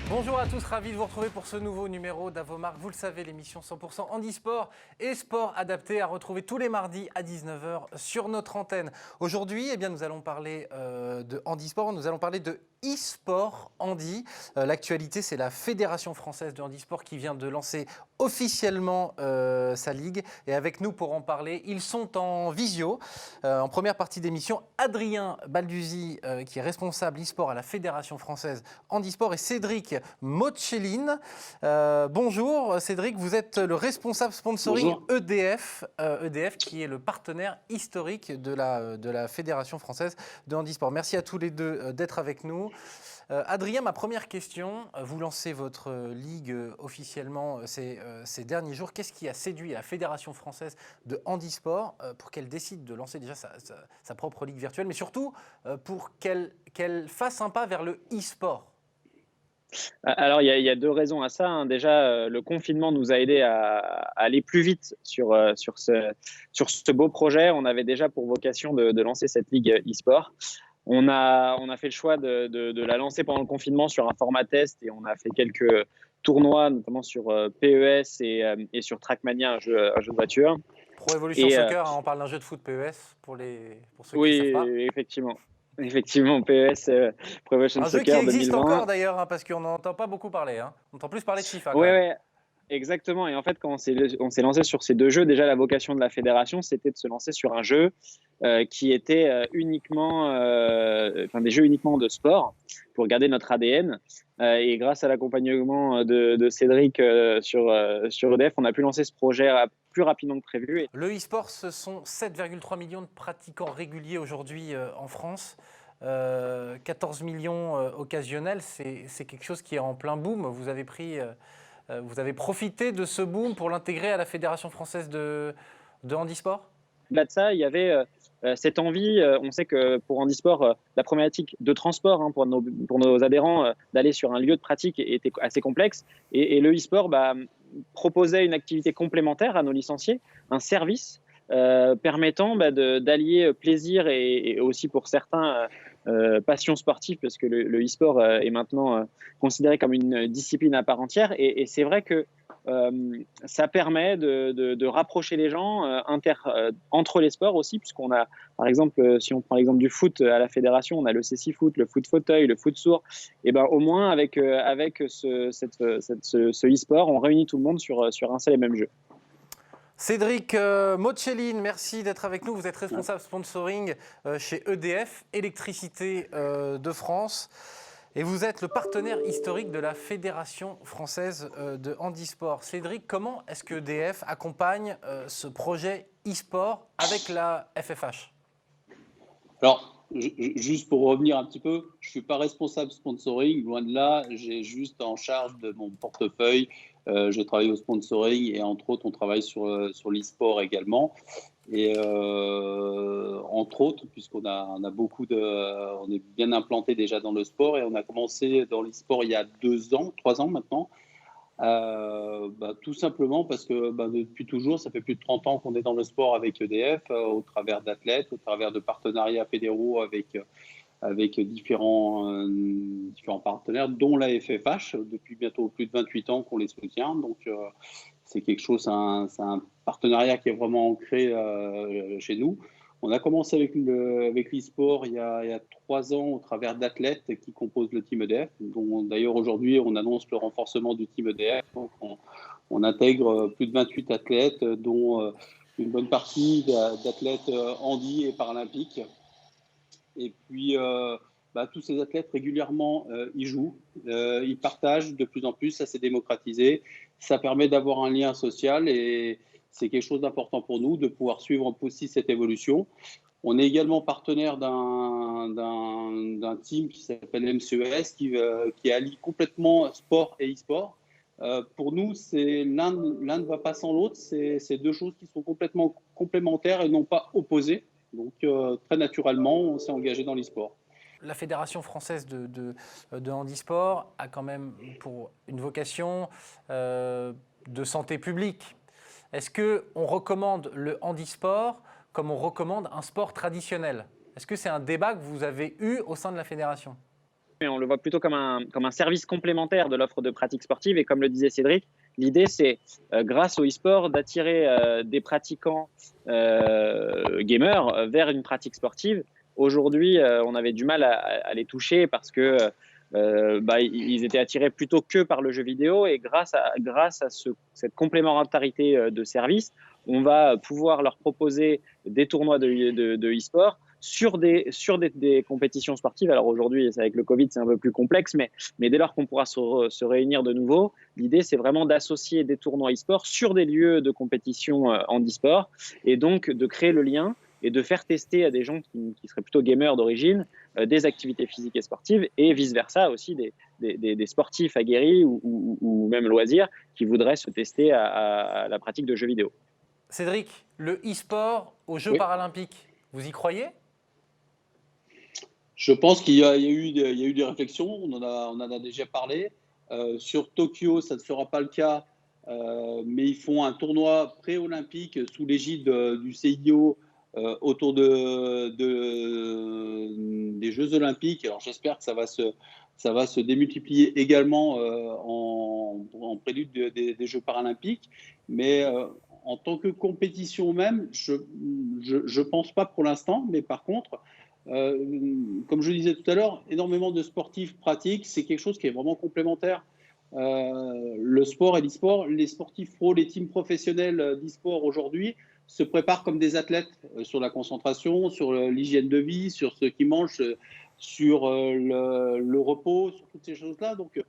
Bonjour à tous, ravi de vous retrouver pour ce nouveau numéro d'Avomark. Vous le savez, l'émission 100% handisport et sport adapté à retrouver tous les mardis à 19 h sur notre antenne. Aujourd'hui, nous allons parler de handisport, nous allons parler de e-sport handi. L'actualité, c'est la Fédération française de handisport qui vient de lancer officiellement sa ligue. Et avec nous pour en parler, ils sont en visio. En première partie d'émission, Adrien Balduzzi, qui est responsable e-sport à la Fédération française handisport, et Cédric Mocheline. Bonjour Cédric, vous êtes le responsable sponsoring. Bonjour. EDF qui est le partenaire historique de la Fédération française de handisport. Merci à tous les deux d'être avec nous. Adrien, ma première question, vous lancez votre ligue officiellement ces derniers jours. Qu'est-ce qui a séduit la Fédération française de handisport pour qu'elle décide de lancer déjà sa propre ligue virtuelle, mais surtout pour qu'elle fasse un pas vers le e-sport? Alors, il y a deux raisons à ça, hein. Déjà, le confinement nous a aidés à aller plus vite sur ce beau projet. On avait déjà pour vocation de lancer cette ligue e-sport. On a fait le choix de la lancer pendant le confinement sur un format test, et on a fait quelques tournois, notamment sur PES et sur Trackmania, un jeu de voiture. Pro Evolution Soccer, on parle d'un jeu de foot PES pour ceux qui ne savent pas. Oui, effectivement, PES, Pro Evolution Soccer 2020. Un jeu qui existe encore d'ailleurs, parce qu'on n'entend pas beaucoup parler. On entend plus parler de FIFA. Oui, exactement. Et en fait, quand on s'est lancé sur ces deux jeux, déjà la vocation de la fédération, c'était de se lancer sur un jeu qui était des jeux uniquement de sport, pour garder notre ADN. Et grâce à l'accompagnement de Cédric sur EDF, on a pu lancer ce projet plus rapidement que prévu. Le e-sport, ce sont 7,3 millions de pratiquants réguliers aujourd'hui en France. 14 millions occasionnels, c'est quelque chose qui est en plein boom. Vous avez profité de ce boom pour l'intégrer à la Fédération française de handisport? Au-delà de ça, il y avait cette envie. On sait que pour handisport, la problématique de transport pour nos adhérents, d'aller sur un lieu de pratique était assez complexe. Et le e-sport proposait une activité complémentaire à nos licenciés, un service permettant d'allier plaisir et aussi pour certains passion sportive, parce que le e-sport est maintenant considéré comme une discipline à part entière. Et c'est vrai que ça permet de rapprocher les gens entre les sports aussi, puisqu'on a, par exemple, si on prend l'exemple du foot à la fédération, on a le CC Foot, le foot fauteuil, le foot sourd. Et au moins avec ce e-sport, on réunit tout le monde sur un seul et même jeu. Cédric Mocheline, merci d'être avec nous. Vous êtes responsable sponsoring chez EDF, Électricité de France. Et vous êtes le partenaire historique de la Fédération française de handisport. Cédric, comment est-ce que EDF accompagne ce projet e-sport avec la FFH? Alors, juste pour revenir un petit peu, je ne suis pas responsable sponsoring, loin de là. J'ai juste en charge de mon portefeuille. Je travaille au sponsoring et entre autres, on travaille sur l'e-sport également. Et entre autres, puisqu'on a on est bien implanté déjà dans le sport, et on a commencé dans l'e-sport il y a 3 ans maintenant. Tout simplement parce que depuis toujours, ça fait plus de 30 ans qu'on est dans le sport avec EDF, au travers d'athlètes, au travers de partenariats fédéraux avec différents partenaires, dont la FFH, depuis bientôt plus de 28 ans qu'on les soutient. Donc, c'est quelque chose, c'est un partenariat qui est vraiment ancré chez nous. On a commencé avec l'e-sport il y a 3 ans au travers d'athlètes qui composent le team EDF, dont d'ailleurs aujourd'hui on annonce le renforcement du team EDF. Donc on intègre plus de 28 athlètes, dont une bonne partie d'athlètes handi et paralympiques. Et puis tous ces athlètes régulièrement y jouent, ils partagent de plus en plus, ça s'est démocratisé, ça permet d'avoir un lien social, et c'est quelque chose d'important pour nous de pouvoir suivre aussi cette évolution. On est également partenaire d'un team qui s'appelle MCES qui allie complètement sport et e-sport. Pour nous, l'un ne va pas sans l'autre, c'est deux choses qui sont complètement complémentaires et non pas opposées. Donc très naturellement, on s'est engagé dans l'e-sport. La Fédération française de handisport a quand même pour une vocation de santé publique. Est-ce qu'on recommande le handisport comme on recommande un sport traditionnel? Est-ce que c'est un débat que vous avez eu au sein de la fédération? mais on le voit plutôt comme un service complémentaire de l'offre de pratique sportive. Et comme le disait Cédric, l'idée, c'est, grâce au e-sport, d'attirer des pratiquants gamers vers une pratique sportive. Aujourd'hui, on avait du mal à les toucher parce que ils étaient attirés plutôt que par le jeu vidéo. Et grâce à cette complémentarité de services, on va pouvoir leur proposer des tournois de e-sport sur des compétitions sportives. Alors aujourd'hui, avec le Covid, c'est un peu plus complexe, mais dès lors qu'on pourra se réunir de nouveau, l'idée, c'est vraiment d'associer des tournois e-sport sur des lieux de compétition en e-sport, et donc de créer le lien et de faire tester à des gens qui seraient plutôt gamers d'origine des activités physiques et sportives, et vice-versa aussi des sportifs aguerris ou même loisirs qui voudraient se tester à la pratique de jeux vidéo. Cédric, le e-sport aux Jeux paralympiques, vous y croyez ? Je pense qu'il y a eu des réflexions, on en a déjà parlé. Sur Tokyo, ça ne sera pas le cas, mais ils font un tournoi pré-olympique sous l'égide du CIO autour des Jeux olympiques. Alors j'espère que ça va se démultiplier également en prélude des Jeux paralympiques. Mais en tant que compétition même, je pense pas pour l'instant, mais par contre, comme je le disais tout à l'heure, énormément de sportifs pratiquent, c'est quelque chose qui est vraiment complémentaire. Le sport et l'e-sport, les sportifs pros, les teams professionnels d'e-sport aujourd'hui se préparent comme des athlètes sur la concentration, sur l'hygiène de vie, sur ce qu'ils mangent, sur le repos, sur toutes ces choses-là. Donc,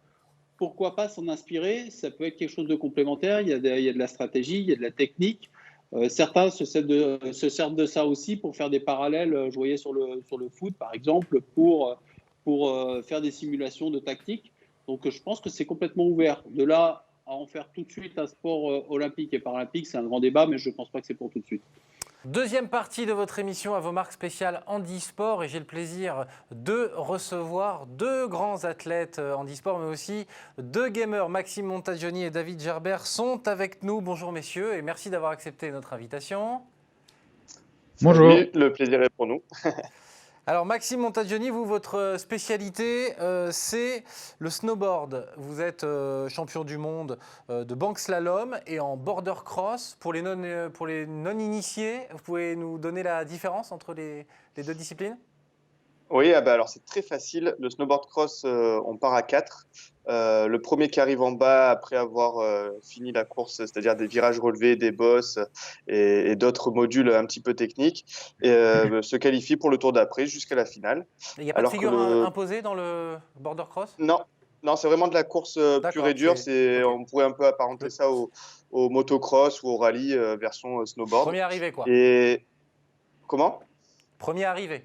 pourquoi pas s'en inspirer? Ça peut être quelque chose de complémentaire. Il y a de la stratégie, il y a de la technique. Certains se servent de ça aussi pour faire des parallèles. Je voyais sur le foot, par exemple, pour faire des simulations de tactique. Donc, je pense que c'est complètement ouvert. De là à en faire tout de suite un sport olympique et paralympique, c'est un grand débat, mais je ne pense pas que c'est pour tout de suite. Deuxième partie de votre émission à vos marques spéciales handisport, et j'ai le plaisir de recevoir deux grands athlètes handisport, mais aussi deux gamers. Maxime Montagioni et David Gerbert sont avec nous. Bonjour messieurs, et merci d'avoir accepté notre invitation. Bonjour. Salut, le plaisir est pour nous. Alors Maxime Montagioni, vous, votre spécialité, c'est le snowboard. Vous êtes champion du monde de bank slalom et en border cross. Pour les non-initiés, vous pouvez nous donner la différence entre les deux disciplines ? Oui, alors c'est très facile. Le snowboard cross, on part à 4. Le premier qui arrive en bas après avoir fini la course, c'est-à-dire des virages relevés, des bosses et d'autres modules un petit peu techniques, se qualifie pour le tour d'après jusqu'à la finale. Il n'y a pas de figure imposée dans le border cross ? Non, c'est vraiment de la course pure et dure. Okay. On pourrait un peu apparenter ça au motocross ou au rallye version snowboard. Premier arrivé, quoi. Et comment ? Premier arrivé.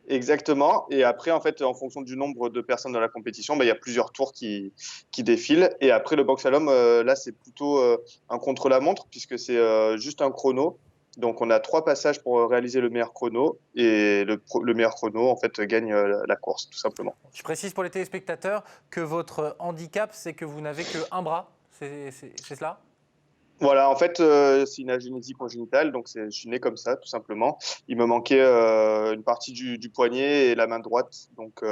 Exactement. Et après, en fait, en fonction du nombre de personnes dans la compétition, il y a plusieurs tours qui défilent. Et après, le bank slalom, là, c'est plutôt un contre-la-montre puisque c'est juste un chrono. Donc, on a 3 passages pour réaliser le meilleur chrono. Et le meilleur chrono, en fait, gagne la course, tout simplement. Je précise pour les téléspectateurs que votre handicap, c'est que vous n'avez qu'un bras. C'est cela ? Voilà, en fait, c'est une agénésie congénitale, donc je suis né comme ça, tout simplement. Il me manquait une partie du poignet et la main droite, donc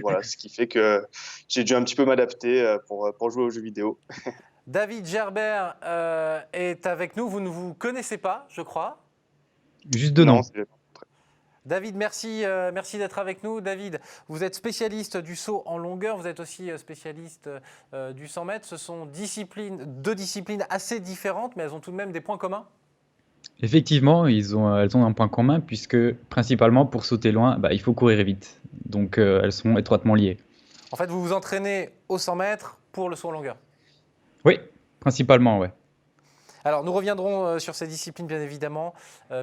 voilà, ce qui fait que j'ai dû un petit peu m'adapter pour jouer aux jeux vidéo. David Gerbert est avec nous, vous ne vous connaissez pas, je crois ? Juste de nom. David, merci d'être avec nous. David, vous êtes spécialiste du saut en longueur, vous êtes aussi spécialiste du 100 mètres. Ce sont deux disciplines assez différentes, mais elles ont tout de même des points communs. Effectivement, elles ont un point commun, puisque principalement pour sauter loin, il faut courir vite. Donc elles sont étroitement liées. En fait, vous vous entraînez au 100 mètres pour le saut en longueur ? Oui, principalement, oui. Alors, nous reviendrons sur ces disciplines, bien évidemment,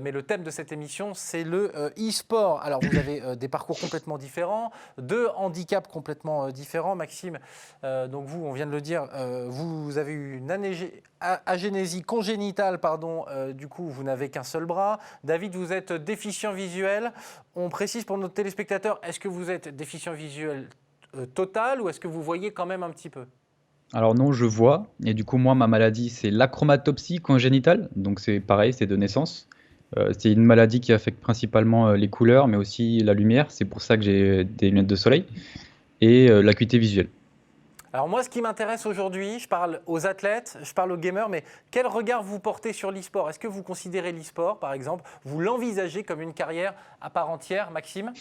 mais le thème de cette émission, c'est le e-sport. Alors, vous avez des parcours complètement différents, 2 handicaps complètement différents. Maxime, donc vous, on vient de le dire, vous avez eu une agénésie congénitale, du coup, vous n'avez qu'un seul bras. David, vous êtes déficient visuel. On précise pour nos téléspectateurs, est-ce que vous êtes déficient visuel total ou est-ce que vous voyez quand même un petit peu ? Alors non, je vois, et du coup moi ma maladie c'est l'achromatopsie congénitale, donc c'est pareil, c'est de naissance. C'est une maladie qui affecte principalement les couleurs mais aussi la lumière, c'est pour ça que j'ai des lunettes de soleil. et l'acuité visuelle. Alors moi, ce qui m'intéresse aujourd'hui, je parle aux athlètes, je parle aux gamers, mais quel regard vous portez sur l'e-sport? Est-ce que vous considérez l'e-sport, par exemple, vous l'envisagez comme une carrière à part entière, Maxime?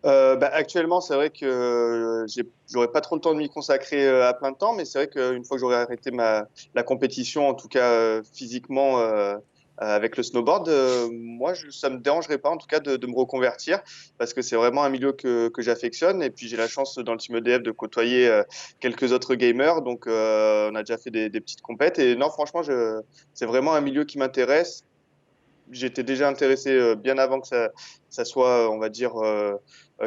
Actuellement, c'est vrai que j'aurais pas trop le temps de m'y consacrer à plein de temps, mais c'est vrai qu'une fois que j'aurai arrêté la compétition, en tout cas physiquement avec le snowboard, moi, ça me dérangerait pas en tout cas de me reconvertir parce que c'est vraiment un milieu que j'affectionne. Et puis j'ai la chance dans le team EDF de côtoyer quelques autres gamers, donc on a déjà fait des petites compètes. Et non, franchement, c'est vraiment un milieu qui m'intéresse. J'étais déjà intéressé bien avant que ça soit, on va dire,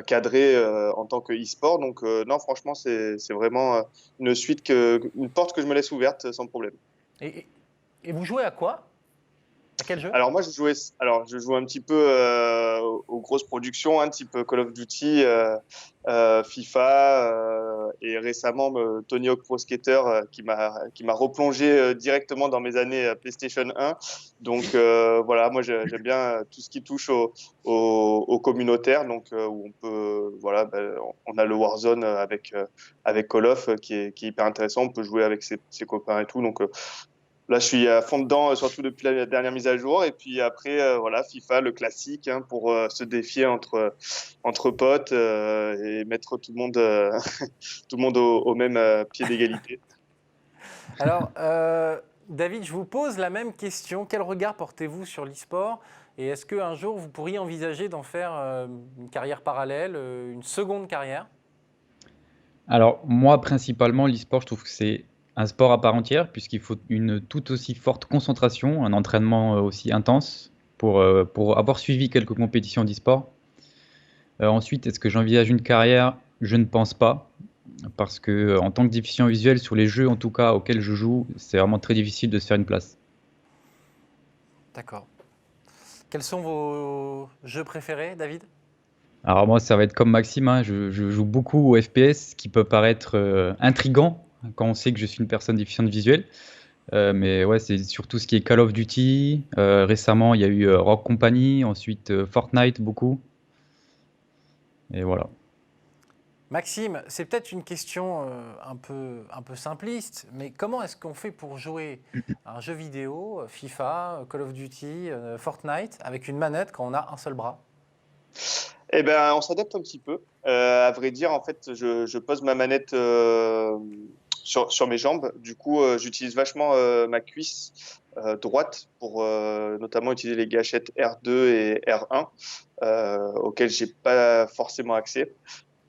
cadré en tant que e-sport. Donc, non, franchement, c'est vraiment une porte que je me laisse ouverte sans problème. Et, et vous jouez à quoi? À quel jeu? Alors moi, je joue un petit peu aux grosses productions, un type Call of Duty, FIFA, et récemment Tony Hawk Pro Skater qui m'a replongé directement dans mes années PlayStation 1. Donc voilà, moi j'aime bien tout ce qui touche au communautaire, donc où on peut voilà, on a le Warzone avec Call of qui est hyper intéressant. On peut jouer avec ses copains et tout, donc là, je suis à fond dedans, surtout depuis la dernière mise à jour. Et puis après, voilà, FIFA, le classique, hein, pour se défier entre potes et mettre tout le monde, tout le monde au même pied d'égalité. Alors, David, je vous pose la même question. Quel regard portez-vous sur l'e-sport? Et est-ce qu'un jour, vous pourriez envisager d'en faire une carrière parallèle, une seconde carrière? Alors moi, principalement, l'e-sport, je trouve que c'est un sport à part entière, puisqu'il faut une tout aussi forte concentration, un entraînement aussi intense pour avoir suivi quelques compétitions d'e-sport. Ensuite, est-ce que j'envisage une carrière? Je ne pense pas, parce que en tant que déficient visuel, sur les jeux en tout cas auxquels je joue, c'est vraiment très difficile de se faire une place. D'accord. Quels sont vos jeux préférés, David? Alors moi, ça va être comme Maxime, hein, je joue beaucoup au FPS, qui peut paraître intriguant quand on sait que je suis une personne déficiente visuelle. Mais ouais, c'est surtout ce qui est Call of Duty. Récemment, il y a eu Rock Company, ensuite Fortnite beaucoup. Et voilà. Maxime, c'est peut-être une question un peu simpliste, mais comment est-ce qu'on fait pour jouer à un jeu vidéo, FIFA, Call of Duty, Fortnite, avec une manette quand on a un seul bras? Eh ben, on s'adapte un petit peu. À vrai dire, en fait, je pose ma manette sur mes jambes. Du coup, j'utilise vachement ma cuisse droite pour notamment utiliser les gâchettes R2 et R1 auxquelles j'ai pas forcément accès.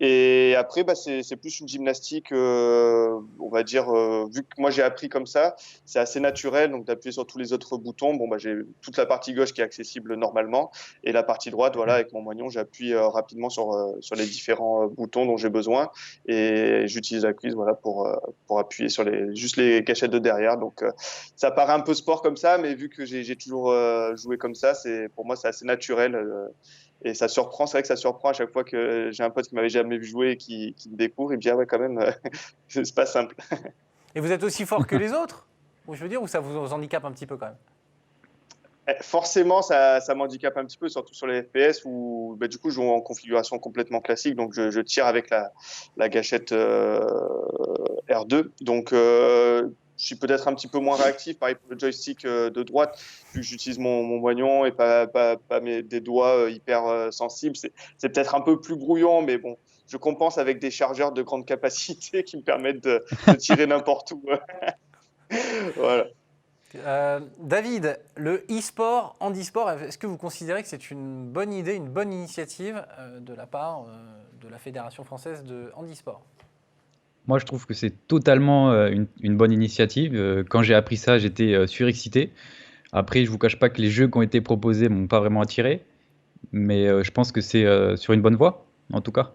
Et après, c'est plus une gymnastique, on va dire, vu que moi j'ai appris comme ça, c'est assez naturel, donc d'appuyer sur tous les autres boutons. Bon, j'ai toute la partie gauche qui est accessible normalement, et la partie droite, voilà, avec mon moignon, j'appuie rapidement sur les différents boutons dont j'ai besoin, et j'utilise la cuisse, voilà, pour appuyer sur juste les gâchettes de derrière. Donc, ça paraît un peu sport comme ça, mais vu que j'ai toujours joué comme ça, pour moi, c'est assez naturel. Et ça surprend, c'est vrai que ça surprend à chaque fois que j'ai un pote qui m'avait jamais vu jouer et qui me découvre, il me dit ah ouais quand même, c'est pas simple. Et vous êtes aussi fort que les autres? Ou je veux dire, ou ça vous handicape un petit peu quand même? Forcément, ça m'handicape un petit peu, surtout sur les FPS où du coup je joue en configuration complètement classique, donc je tire avec la gâchette R2. Donc je suis peut-être un petit peu moins réactif, pareil pour le joystick de droite, vu que j'utilise mon moignon et pas des doigts hyper sensibles. C'est peut-être un peu plus brouillon, mais bon, je compense avec des chargeurs de grande capacité qui me permettent de tirer n'importe où. Voilà. David, le e-sport, handisport, est-ce que vous considérez que c'est une bonne idée, une bonne initiative de la part de la Fédération française de handisport? Moi, je trouve que c'est totalement une bonne initiative. Quand j'ai appris ça, j'étais surexcité. Après, je vous cache pas que les jeux qui ont été proposés m'ont pas vraiment attiré, mais je pense que c'est sur une bonne voie, en tout cas.